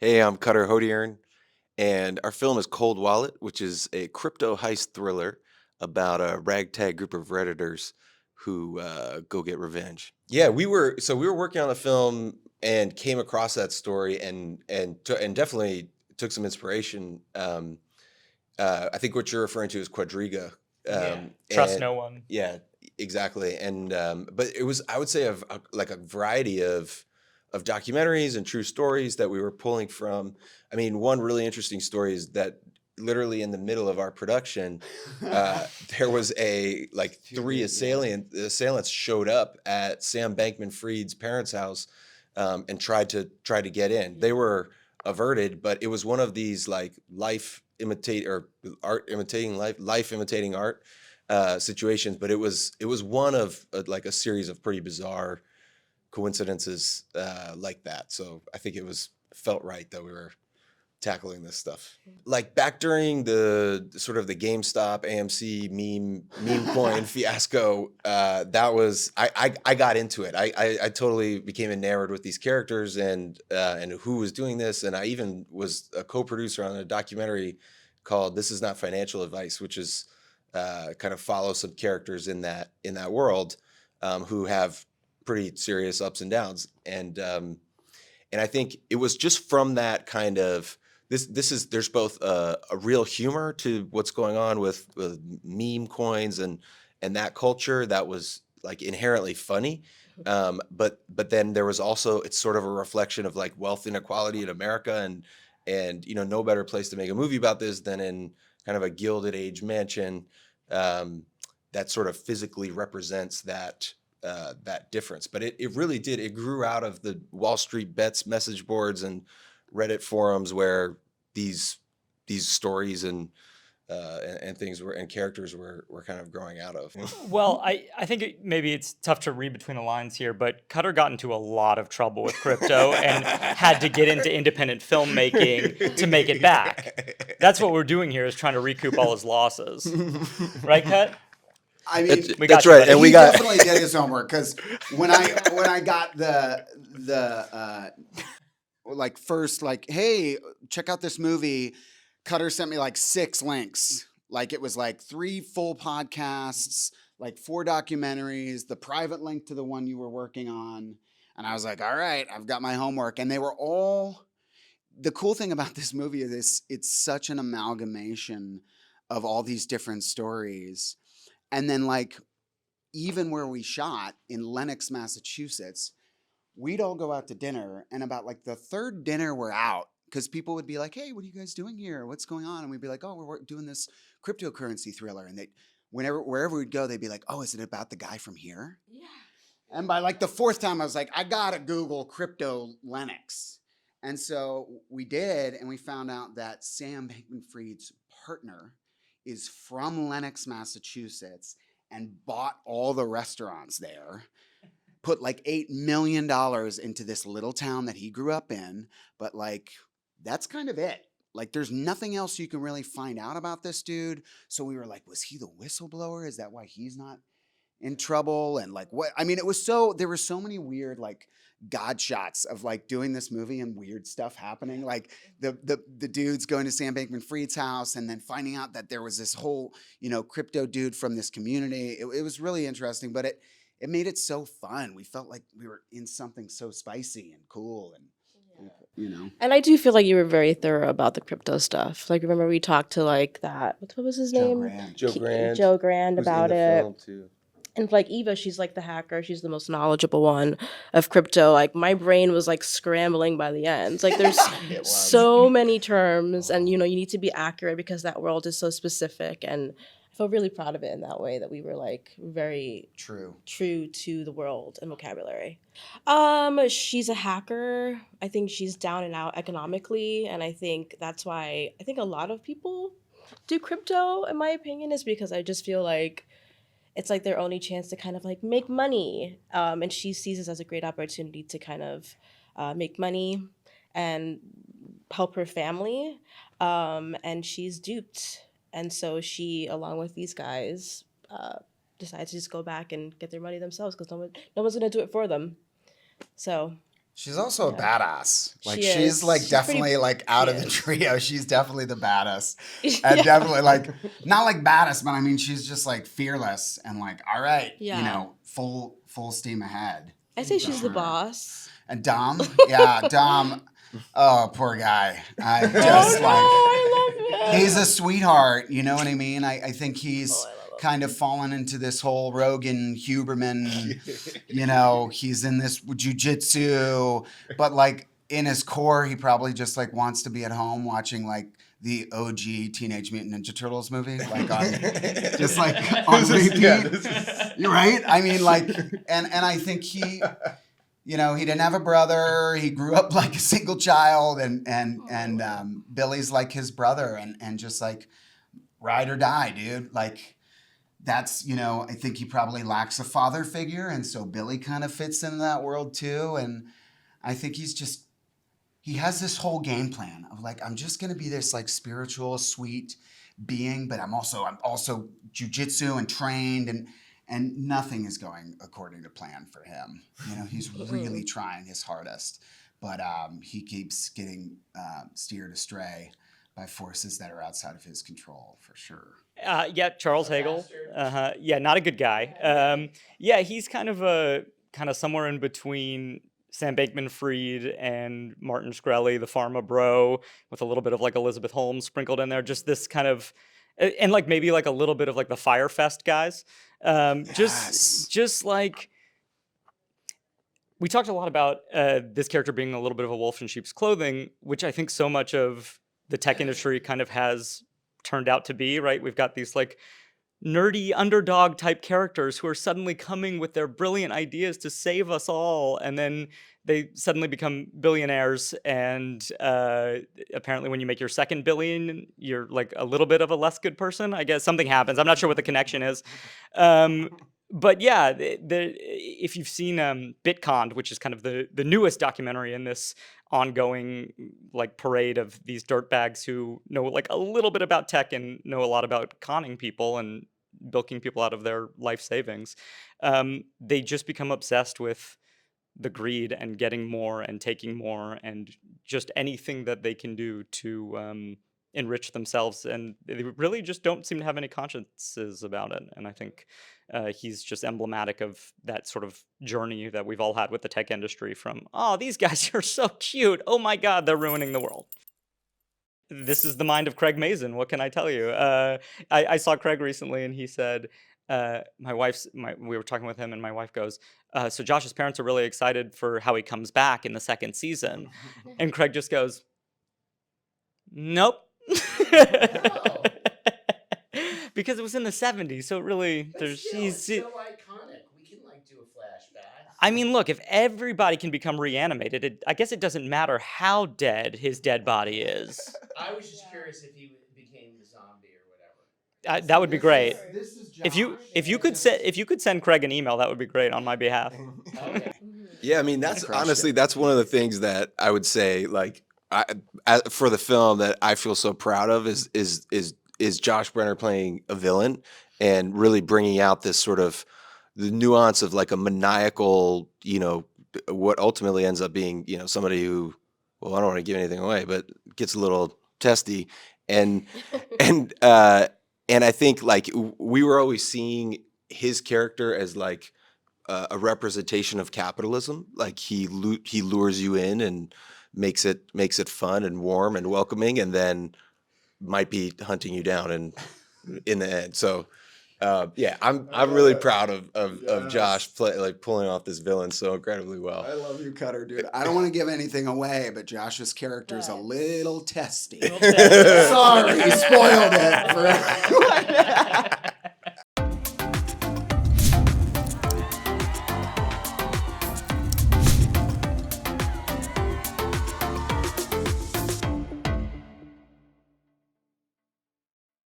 Hey, I'm Cutter Hodiern, and our film is Cold Wallet, which is a crypto heist thriller about a ragtag group of Redditors who go get revenge. Yeah, we were working on the film and came across that story and definitely took some inspiration. I think what you're referring to is Quadriga, Yeah. Trust and no one. yeah, exactly. And but it was I would say like a variety of documentaries and true stories that we were pulling from. I mean, one really interesting story is that literally in the middle of our production, there was a like three Dude, yeah. assailants showed up at Sam Bankman-Fried's parents' house and tried to get in. They were averted, but it was one of these like life imitate or art imitating life imitating art situations. But it was one of like a series of pretty bizarre coincidences like that. So I think it was felt right that we were tackling this stuff. Like back during the sort of the GameStop AMC meme coin fiasco, that was I got into it. I totally became enamored with these characters and who was doing this, and I even was a co-producer on a documentary called "This Is Not Financial Advice," which is kind of follow some characters in that world who have pretty serious ups and downs, and I think it was just from that kind of this is there's both a real humor to what's going on with meme coins and that culture that was like inherently funny, but then there was also it's sort of a reflection of like wealth inequality in America and no better place to make a movie about this than in kind of a Gilded Age mansion um, that sort of physically represents that difference. But it really did. It grew out of the Wall Street Bets message boards and Reddit forums where these these stories and things were and characters were kind of growing out of. Well, I think maybe it's tough to read between the lines here, but Cutter got into a lot of trouble with crypto and had to get into independent filmmaking to make it back. That's what we're doing here is trying to recoup all his losses. Right, Cut? I That's, mean, We that's got you, right, buddy. and we he got definitely did his homework because when I got the like first like, hey, check out this movie. Cutter sent me like 6 links. Like it was like 3 full podcasts, like 4 documentaries, the private link to the one you were working on, and I was like, all right, I've got my homework, and they were all. The cool thing about this movie is it's such an amalgamation of all these different stories, and then like even where we shot in Lenox, Massachusetts, we'd all go out to dinner, and about like the third dinner we're out, because people would be like, "Hey, what are you guys doing here? What's going on?" And we'd be like, "Oh, we're doing this cryptocurrency thriller." And they, wherever we'd go, they'd be like, "Oh, is it about the guy from here?" Yeah. And by like the fourth time, I was like, "I gotta Google crypto Lennox." And so we did, and we found out that Sam Bankman-Fried's partner is from Lenox, Massachusetts, and bought all the restaurants there, put like $8 million into this little town that he grew up in, but like that's kind of it. Like there's nothing else you can really find out about this dude. So we were like, was he the whistleblower? Is that why he's not in trouble? And like what I mean, it was so there were so many weird like god shots of like doing this movie and weird stuff happening. Like the dudes going to Sam Bankman Fried's house and then finding out that there was this whole, crypto dude from this community. It was really interesting, but it made it so fun. We felt like we were in something so spicy and cool and And I do feel like you were very thorough about the crypto stuff. Like, remember we talked to like that. What was his Joe name? Grand. Joe Grand, Joe Grand who's in about the it. film too. And like Eva, she's like the hacker. She's the most knowledgeable one of crypto. Like my brain was like scrambling by the end. Like there's It was. so many terms, and you need to be accurate because that world is so specific. And I feel really proud of it in that way that we were like very True. true to the world and vocabulary. She's a hacker. I think she's down and out economically, and I think that's why I think a lot of people do crypto. In my opinion, is because I just feel like it's like their only chance to kind of like make money. And she sees this as a great opportunity to kind of make money and help her family. And she's duped. And so she, along with these guys, decides to just go back and get their money themselves because no one's going to do it for them. So She's also a Yeah. badass. Like She she's is. like She's definitely like out of the is. trio. She's definitely the baddest. And Yeah. definitely like not like baddest, but I mean she's just like fearless and like, all right, Yeah. full steam ahead. I say For she's the sure. boss. And Dom, yeah, Dom. Oh, poor guy. I Oh just no, like I love him. he's a sweetheart. You know what I mean? I think Oh, he's I love him. kind of fallen into this whole Rogan Huberman. He's in this jujitsu, but like in his core, he probably just like wants to be at home watching like the OG Teenage Mutant Ninja Turtles movie, like on just like on repeat. You're right. I mean, like, and I think he didn't have a brother. He grew up like a single child, and Billy's like his brother, and just like ride or die, dude. Like that's I think he probably lacks a father figure, and so Billy kind of fits into that world too. And I think he has this whole game plan of like I'm just gonna be this like spiritual, sweet being, but I'm also jujitsu and trained and nothing is going according to plan for him. He's really trying his hardest, but he keeps getting steered astray by forces that are outside of his control, for sure. Yeah, Charles Hagel. Yeah, not a good guy. Yeah, he's kind of somewhere in between Sam Bankman-Fried and Martin Shkreli, the pharma bro, with a little bit of like Elizabeth Holmes sprinkled in there. Just this kind of, and like maybe like a little bit of like the Firefest guys. Yes. Just like we talked a lot about this character being a little bit of a wolf in sheep's clothing, which I think so much of the tech industry kind of has turned out to be, right? We've got these like nerdy underdog type characters who are suddenly coming with their brilliant ideas to save us all, and then they suddenly become billionaires, and apparently when you make your second billion you're like a little bit of a less good person. I guess something happens. I'm not sure what the connection is. But yeah, if you've seen Bitcon, which is kind of the newest documentary in this ongoing like parade of these dirtbags who know like a little bit about tech and know a lot about conning people and bilking people out of their life savings, they just become obsessed with the greed and getting more and taking more and just anything that they can do to enrich themselves, and they really just don't seem to have any consciences about it. And I think he's just emblematic of that sort of journey that we've all had with the tech industry, from oh, these guys are so cute, oh my god, they're ruining the world. This is the mind of Craig Mazin. What can I tell you? I saw Craig recently, and he said, we were talking with him, and my wife goes, so Josh's parents are really excited for how he comes back in the second season. And Craig just goes, nope. Because it was in the 70s, so it really, It's so iconic. We can like do a flashback. I mean, look, if everybody can become reanimated, I guess it doesn't matter how dead his dead body is. I was just curious if he became the zombie or whatever. That would be great. This is If you could send Craig an email, that would be great on my behalf. Okay. Yeah, I mean that's Crushed honestly it. that's one of the things that I would say like for the film that I feel so proud of is Josh Brenner playing a villain and really bringing out this sort of the nuance of like a maniacal, what ultimately ends up being, somebody who, well, I don't want to give anything away, but gets a little testy, and and and I think like we were always seeing his character as like a representation of capitalism. Like he lures you in and makes it fun and warm and welcoming, and then might be hunting you down in the end. So yeah, I'm really proud of Josh pulling off this villain so incredibly well. I love you, Cutter, dude. I don't want to give anything away, but Josh's character is a little testy. Sorry, spoiled it for everyone.